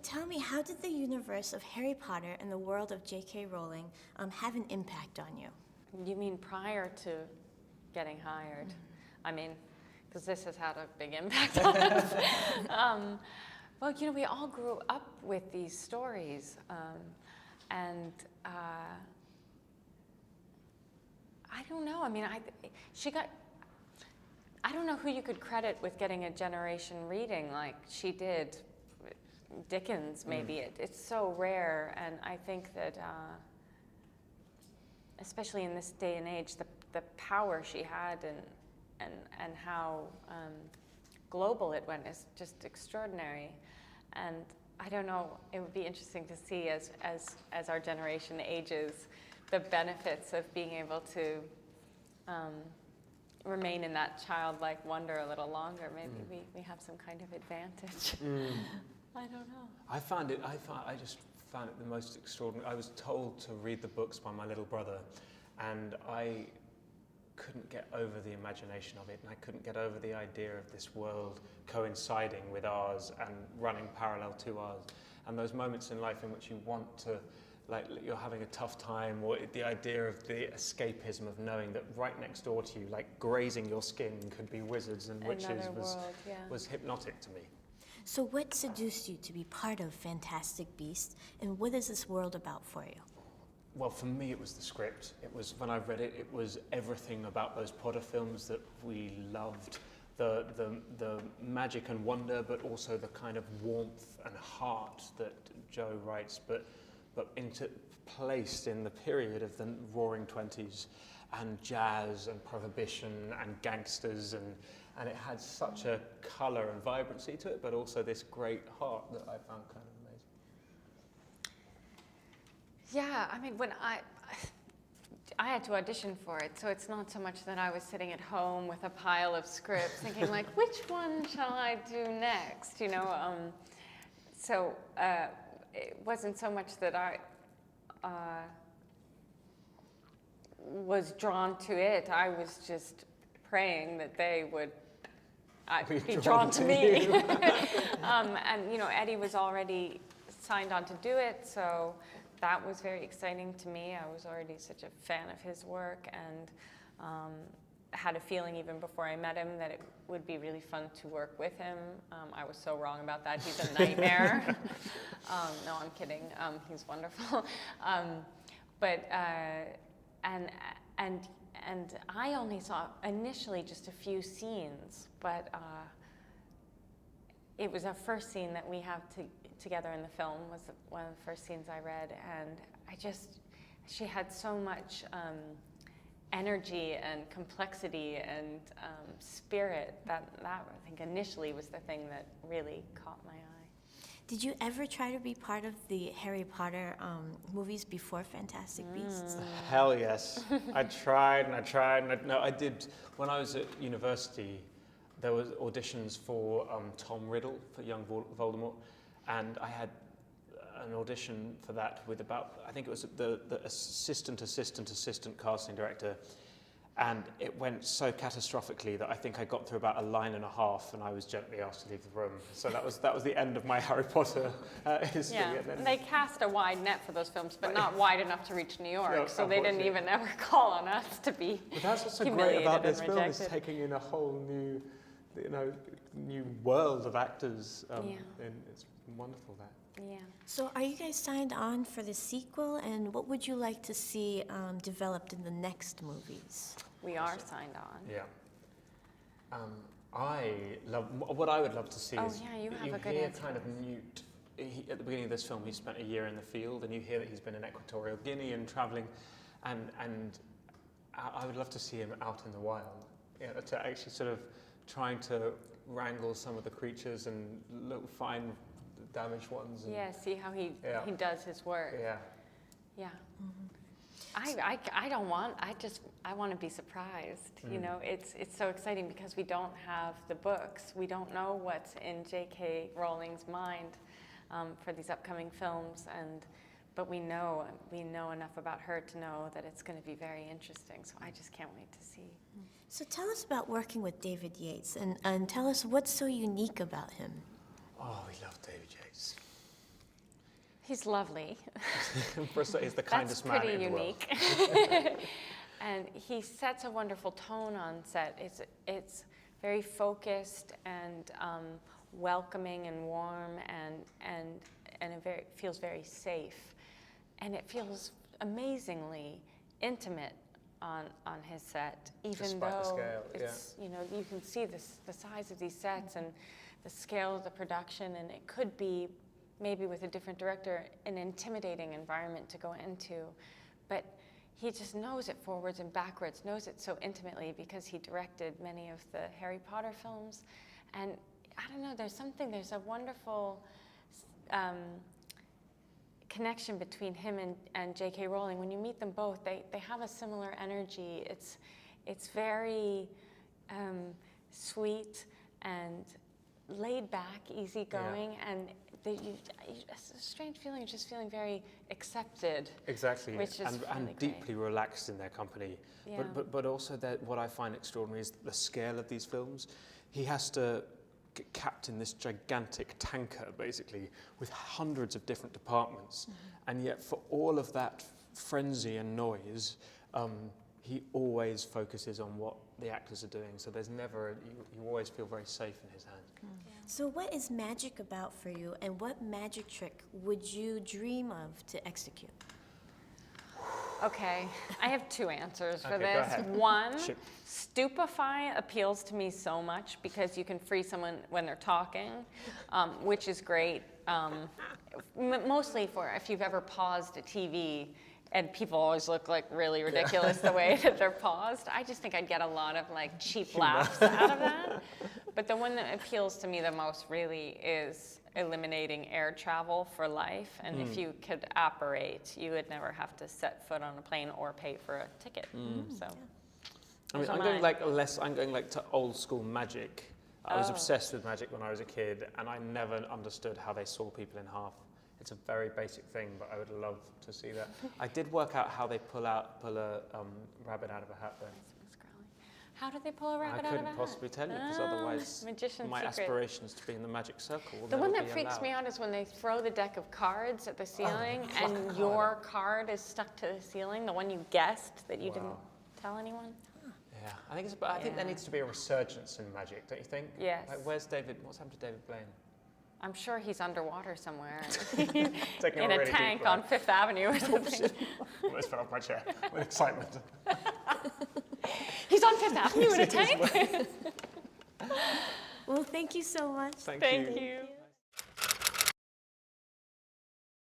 tell me, how did the universe of Harry Potter and the world of J.K. Rowling have an impact on you? You mean prior to getting hired? I mean, because this has had a big impact on us. Well, you know, we all grew up with these stories, and I don't know. I mean, I don't know who you could credit with getting a generation reading like she did. Dickens, maybe. It's so rare, and I think that, especially in this day and age, the power she had and how global it went is just extraordinary. And I don't know, it would be interesting to see as our generation ages, the benefits of being able to remain in that childlike wonder a little longer. Maybe we have some kind of advantage. I don't know. I just found it the most extraordinary. I was told to read the books by my little brother, and I couldn't get over the imagination of it, and I couldn't get over the idea of this world coinciding with ours and running parallel to ours. And those moments in life in which you want to, like, you're having a tough time, or the idea of the escapism of knowing that right next door to you, like grazing your skin, could be wizards and witches was hypnotic to me. So what seduced you to be part of Fantastic Beasts, and what is this world about for you? Well, for me, it was the script. It was, when I read it, it was everything about those Potter films that we loved. The magic and wonder, but also the kind of warmth and heart that Joe writes, but placed in the period of the Roaring Twenties, and jazz and prohibition and gangsters, and it had such a colour and vibrancy to it, but also this great heart that I found kind of amazing. Yeah, I mean, when I had to audition for it, so it's not so much that I was sitting at home with a pile of scripts thinking like, which one shall I do next, you know? So it wasn't so much that I was drawn to it. I was just praying that they would be drawn to me. And, you know, Eddie was already signed on to do it, so that was very exciting to me. I was already such a fan of his work, and had a feeling even before I met him that it would be really fun to work with him. I was so wrong about that. He's a nightmare. No, I'm kidding. He's wonderful. And I only saw initially just a few scenes, but it was our first scene that we have together in the film, was one of the first scenes I read, and she had so much energy and complexity and spirit that I think initially was the thing that really caught my eye. Did you ever try to be part of the Harry Potter movies before Fantastic Beasts? Hell yes. I tried and I tried. No, I did. When I was at university, there was auditions for Tom Riddle, for young Voldemort, and I had an audition for that with I think it was the assistant casting director, and it went so catastrophically that I think I got through about a line and a half, and I was gently asked to leave the room. So that was the end of my Harry Potter history. Yeah, and they cast a wide net for those films, but not wide enough to reach New York, No, so they didn't even ever call on us to be But that's what's so great humiliated about this and film, is rejected. taking in a whole new, new world of actors. And it's wonderful that. Yeah. So are you guys signed on for the sequel, and what would you like to see developed in the next movies? We are signed on. Yeah. What I would love to see is you have a good hear answer kind of for this. Newt. At the beginning of this film, he spent a year in the field, and you hear that he's been in Equatorial Guinea and travelling, and I would love to see him out in the wild, to actually sort of trying to wrangle some of the creatures and find damaged ones. And, See how he does his work. Yeah. Yeah. I don't want. I want to be surprised. You know, it's so exciting because we don't have the books. We don't know what's in J.K. Rowling's mind for these upcoming films, but we know enough about her to know that it's going to be very interesting. So I just can't wait to see. So tell us about working with David Yates, and tell us what's so unique about him. Oh, we love David Yates. He's lovely. He's the kindest man in the world. That's pretty unique. And he sets a wonderful tone on set. It's very focused and welcoming and warm, and it feels very safe. And it feels amazingly intimate on his set, even Despite the though scale, it's, you know, you can see the size of these sets and the scale of the production, and it could be, maybe with a different director, an intimidating environment to go into. But he just knows it forwards and backwards, knows it so intimately because he directed many of the Harry Potter films. And I don't know, there's a wonderful connection between him and J.K. Rowling. When you meet them both, they have a similar energy. It's very sweet and laid back, easygoing, and it's a strange feeling of just feeling very accepted. Exactly, which is and really deeply relaxed in their company. Yeah. But also what I find extraordinary is the scale of these films. He has to captain this gigantic tanker, basically, with hundreds of different departments. And yet for all of that frenzy and noise, he always focuses on what the actors are doing. So there's never, you always feel very safe in his hands. So what is magic about for you, and what magic trick would you dream of to execute? Okay, I have two answers for Okay, go this. ahead. One, Shoot. stupefy appeals to me so much because you can free someone when they're talking, which is great. Mostly for if you've ever paused a TV, and people always look like really ridiculous the way that they're paused. I just think I'd get a lot of like cheap laughs out of that. But the one that appeals to me the most really is eliminating air travel for life. And if you could apparate, you would never have to set foot on a plane or pay for a ticket. So, I mean, I'm going like to old school magic. I was obsessed with magic when I was a kid, and I never understood how they saw people in half. It's a very basic thing, but I would love to see that. I did work out how they pull a rabbit out of a hat, though. How did they pull a rabbit out of a hat? I couldn't possibly tell you, because otherwise magician's my secret. aspirations to be in the magic circle will The never one that be freaks allowed. me out is when they throw the deck of cards at the ceiling and your card is stuck to the ceiling, the one you guessed that you didn't tell anyone. Yeah, I think there needs to be a resurgence in magic, don't you think? Yes. Like, where's David? What's happened to David Blaine? I'm sure he's underwater somewhere Taking in a really tank deep on breath. Fifth Avenue or something. Almost fell off my chair with excitement. He's on Fifth Avenue in a tank? Well, thank you so much. Thank Thank you. you.